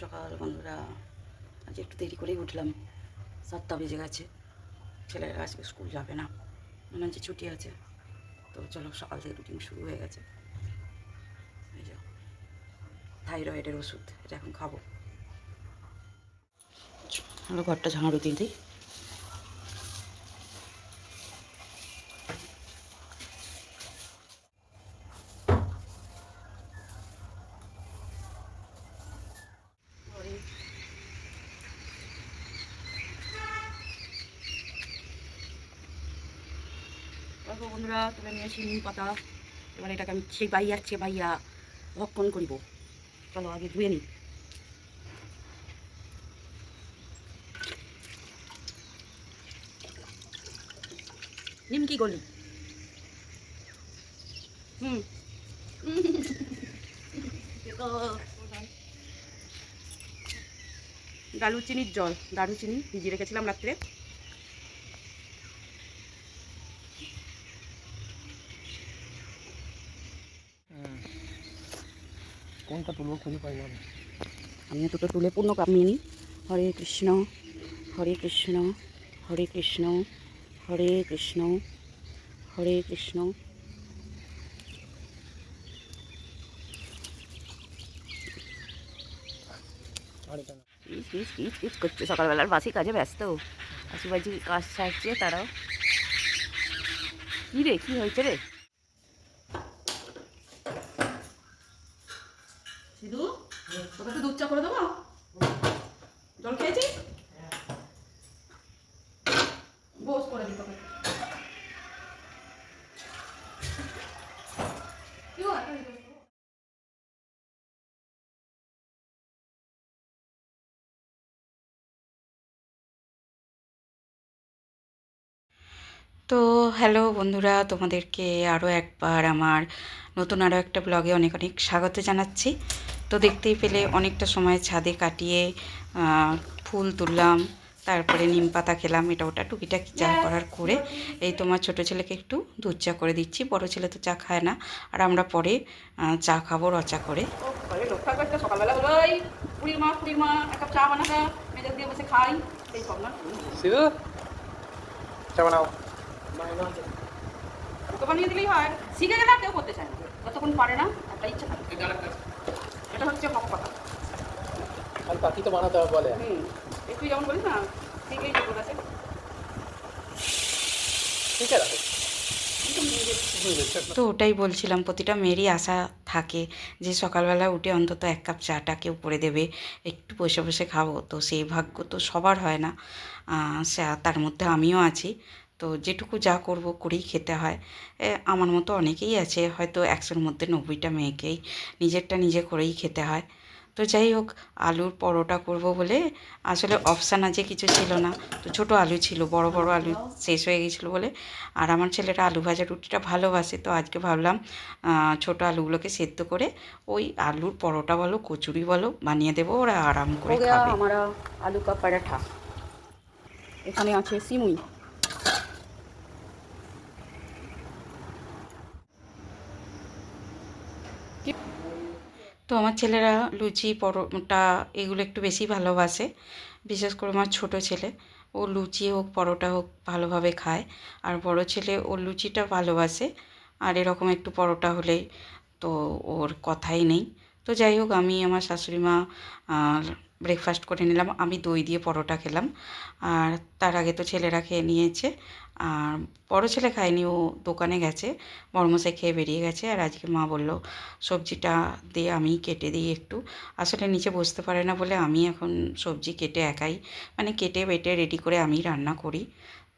সকাল বন্ধুরা। আজ একটু দেরি করেই উঠলাম, 7টা বেজে গেছে। ছেলেরা আজকে স্কুল যাবে না, মনে হচ্ছে ছুটি আছে। তো চলো, সকাল থেকে রুটিন শুরু হয়ে গেছে। এই যে থাইরয়েডের ওষুধ, এটা এখন খাবো। আমরা ঘরটা ঝাড়ু দিয়ে দিই। বন্ধুরা, তুলে নিয়েছি নিম পাতা। এবার এটাকে আমি সেই বাইয়া ভক্ষণ করিব। চলো আগে ধুয়ে নিই। নিম কি করলি? দারুচিনির জল, দারুচিনি ভিজিয়ে রেখেছিলাম রাত্রে। কোনটা তুলবো খুঁজে পাই না। আমি দুটো তুলে পূর্ণ কামিয়ে নিই। হরে কৃষ্ণ হরে কৃষ্ণ হরে কৃষ্ণ হরে কৃষ্ণ হরে কৃষ্ণ। কিচ করছে, সকালবেলার বাসি কাজে ব্যস্ত। আশিবাজি কাজ সারছে তারাও। কী রে, কী হয়েছে রে? সিধু, তোকে একটু দুধ চা করে দেবো? জল খেয়েছিস? বস করে দিই তোকে। তো হ্যালো বন্ধুরা, তোমাদেরকে আরও একবার আমার নতুন আরও একটা ব্লগে অনেক অনেক স্বাগত জানাচ্ছি। তো দেখতেই পেলে অনেকটা সময় ছাদে কাটিয়ে ফুল তুললাম, তারপরে নিম পাতা খেলাম, এটা ওটা টুকিটাকি চা করার করে এই তোমার ছোটো ছেলেকে একটু দুধ চা করে দিচ্ছি। বড় ছেলে তো চা খায় না, আর আমরা পরে চা খাবো রচা করে। সকালবেলা হলো পুরীর মা এক কাপ চা বানাটা মেজাজ দিয়ে বসে খাই। এই সব না চা বানাও। তো বানিয়ে দিলেই হয়, শিখে গেলে কেউ করতে চায় না, যতক্ষণ পারে না একটা ইচ্ছা থাকে। এটা হচ্ছে হক কথা। আর বাকি তো বানাতে হবে বলে। তুই যেমন বলিস না, ঠিকই ঠিক আছে। ঠিক আছে। তো ওটাই বলছিলাম, প্রতিটা মেয়েরই আশা থাকে যে সকালবেলা উঠে অন্তত এক কাপ চাটা কেউ করে দেবে, একটু বসে বসে খাবো। তো সেই ভাগ্য তো সবার হয় না, তার মধ্যে আমিও আছি। তো যেটুকু যা করব করেই খেতে হয়। আমার মতো অনেকেই আছে, হয়তো 100-র মধ্যে 90টা মেয়েকেই নিজেরটা নিজে করেই খেতে হয়। তো যাই হোক, আলুর পরোটা করব বলে আসলে অপশান আছে কিছু ছিল না। তো ছোটো আলু ছিল, বড় বড় আলু শেষ হয়ে গেছিলো বলে। আর আমার ছেলেরা আলু ভাজা রুটিটা ভালোবাসে, তো আজকে ভাবলাম ছোটো আলুগুলোকে সেদ্ধ করে ওই আলুর পরোটা বলো কচুরি বলো বানিয়ে দেবো, ওরা আরাম করে খাবে। আমার আলু কা পরাঠা। এখানে আছে সিমুই। তো আমার ছেলেরা লুচি পরোটা এগুলো একটু বেশি ভালোবাসে, বিশেষ করে আমার ছোটো ছেলে। ও লুচি হোক পরোটা হোক ভালোভাবে খায়, আর বড় ছেলে ওর লুচিটা ভালোবাসে, আর এরকম একটু পরোটা হলেই তো ওর কথাই নেই। তো যাই হোক, আমি আমার শাশুড়ি মা ব্রেকফাস্ট করে নিলাম, আমি দই দিয়ে পরোটা খেলাম। আর তার আগে তো ছেলেরা খেয়ে নিয়েছে, আর বড় ছেলে খায়নি, ও দোকানে গেছে, বড়মশাই খেয়ে বেরিয়ে গেছে। আর আজকে মা বললো সবজিটা দিয়ে আমি কেটে দিই একটু। আসলে নিচে বসতে পারে না বলে আমি এখন সবজি কেটে একাই, মানে কেটে বেটে রেডি করে আমি রান্না করি।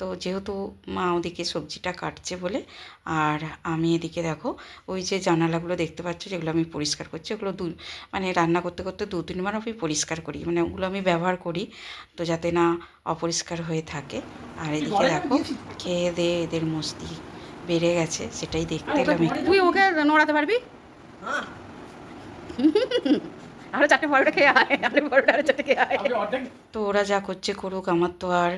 তো যেহেতু মা ওদিকে সবজিটা কাটছে বলে, আর আমি এদিকে দেখো ওই যে জানালাগুলো দেখতে পাচ্ছ যেগুলো আমি পরিষ্কার করছি, ওগুলো মানে রান্না করতে করতে 2-3বার আমি পরিষ্কার করি, মানে ওগুলো আমি ব্যবহার করি তো যাতে না অপরিষ্কার হয়ে থাকে। আর এদিকে দেখো খেয়ে দিয়ে এদের মস্তি বেড়ে গেছে, সেটাই দেখতে এলাম। তুই ওকে নড়াতে পারবি? আরও 4টে পরোটা খেয়ে আয়, আলু পরোটা আরও 4টে খেয়ে আয়। আপনি অর্ধেক তো ওরা যা করছে করুক, আমার তো আর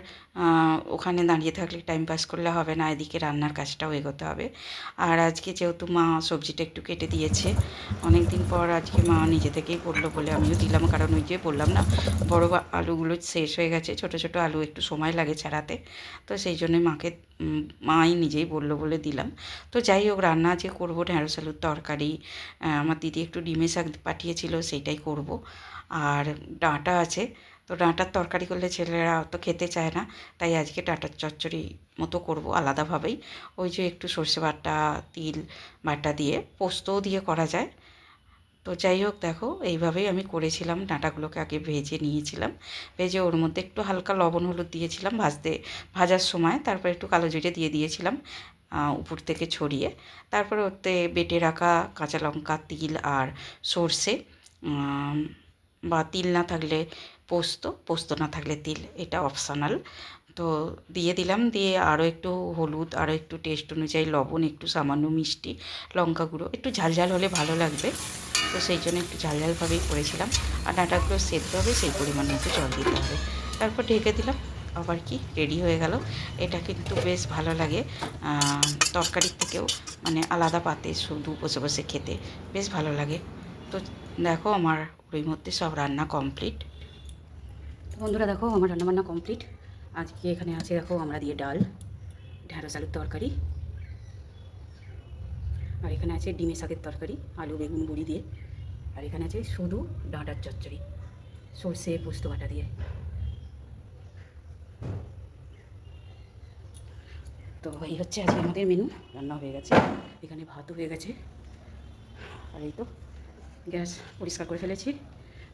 ওখানে দাঁড়িয়ে থাকলে টাইম পাস করলে হবে না, এদিকে রান্নার কাজটাও এগোতে হবে। আর আজকে যেহেতু মা সবজিটা একটু কেটে দিয়েছে, অনেক দিন পর আজকে মা নিজে থেকেই বললো বলে আমিও দিলাম, কারণ ওই যে বললাম না বড় আলুগুলো শেষ হয়ে গেছে, ছোট ছোট আলু একটু সময় লাগে ছাড়াতে, তো সেই জন্যই মাকে মাই নিজেই বললো বলে দিলাম। তো যাই হোক, রান্না যে করবো ঢ্যাঁড়স আলুর তরকারি, আমার দিদি একটু ডিমে শাক পাঠিয়েছিল সেইটাই করব। আর ডাঁটা আছে, তো ডাঁটার তরকারি করলে ছেলেরা অত খেতে চায় না, তাই আজকে ডাঁটার চচ্চড়ি মতো করব আলাদাভাবেই। ওই যে একটু সর্ষে বাটা, তিল বাটা দিয়ে, পোস্তও দিয়ে করা যায়। তো যাই হোক, দেখো এইভাবেই আমি করেছিলাম। ডাঁটাগুলোকে আগে ভেজে নিয়েছিলাম, ভেজে ওর মধ্যে একটু হালকা লবণ হলুদ দিয়েছিলাম ভাজার সময়, তারপর একটু কালো জিরে দিয়ে দিয়েছিলাম উপর থেকে ছড়িয়ে। তারপরে ওতে বেটে রাখা কাঁচা লঙ্কা, তিল আর সর্ষে, বা তিল না থাকলে পোস্ত না থাকলে তিল, এটা অপশনাল। তো দিয়ে দিলাম, দিয়ে আরও একটু হলুদ, আরও একটু টেস্ট অনুযায়ী লবণ, একটু সামান্য মিষ্টি, লঙ্কা গুঁড়ো, একটু ঝাল ঝাল হলে ভালো লাগবে, তো সেই জন্য একটু ঝাল ঝালভাবেই করেছিলাম। আর ডাঁটাগুলো সেদ্ধ হবে সেই পরিমাণ মতো জল দিতে হবে, তারপর ঢেকে দিলাম। আবার কি রেডি হয়ে গেল। এটা কিন্তু বেশ ভালো লাগে তরকারির থেকেও, মানে আলাদা পাতে শুধু বসে বসে খেতে বেশ ভালো লাগে। তো দেখো আমার ওই মধ্যে সব রান্না কমপ্লিট। তো বন্ধুরা দেখো আমার রান্নাবান্না কমপ্লিট। আজকে এখানে আছে দেখো আমরা দিয়ে ডাল, ঢ্যাঁড়স আলুর তরকারি, আর এখানে আছে ডিমে শাকের তরকারি আলু বেগুন বড়ি দিয়ে, আর এখানে আছে শুধু ডাঁটার চচ্চড়ি সর্ষে পোস্ত বাটা দিয়ে। তো এই হচ্ছে আজকে আমাদের মেনু, রান্না হয়ে গেছে, এখানে ভাতও হয়ে গেছে, আর এই তো গ্যাস পরিষ্কার করে ফেলেছি,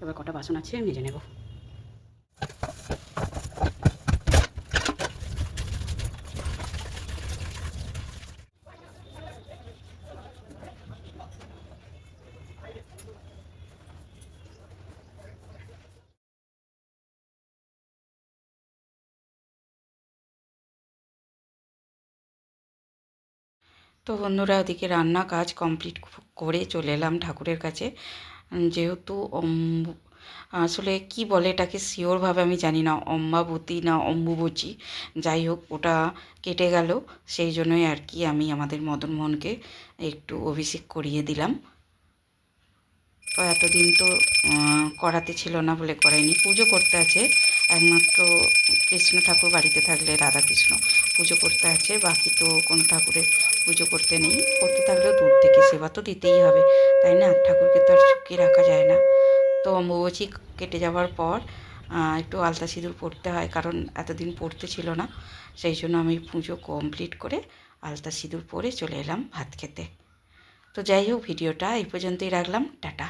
এবার কটা বাসন আছে মেজে নেব। তো বন্ধুরা ওদিকে রান্না কাজ কমপ্লিট করে চলে এলাম ঠাকুরের কাছে। যেহেতু আসলে কি বলে এটাকে শিওরভাবে আমি জানি না, অম্বাবতী না অম্বুবচী, যাই হোক ওটা কেটে গেল, সেই জন্যই আর কি আমি আমাদের মদন মোহনকে একটু অভিষেক করিয়ে দিলাম। তো এতদিন তো করাতে ছিল না বলে করাইনি। পুজো করতে আছে, একমাত্র কৃষ্ণ ঠাকুর বাড়িতে থাকলে রাধাকৃষ্ণ পুজো করতে আছে, বাকি তো কোনো ঠাকুরের পুজো করতে নেই। করতে থাকলেও দূর থেকে সেবা তো দিতেই হবে, তাই না? ঠাকুরকে তো আর চুকিয়ে রাখা যায় না। তো অম্বুবাচী কেটে যাওয়ার পর একটু আলতা সিঁদুর পরতে হয়, কারণ এতদিন পরতে ছিল না, সেই জন্য আমি পুজো কমপ্লিট করে আলতা সিঁদুর পরে চলে এলাম ভাত খেতে। তো যাই হোক, ভিডিওটা এই পর্যন্তই রাখলাম, টাটা।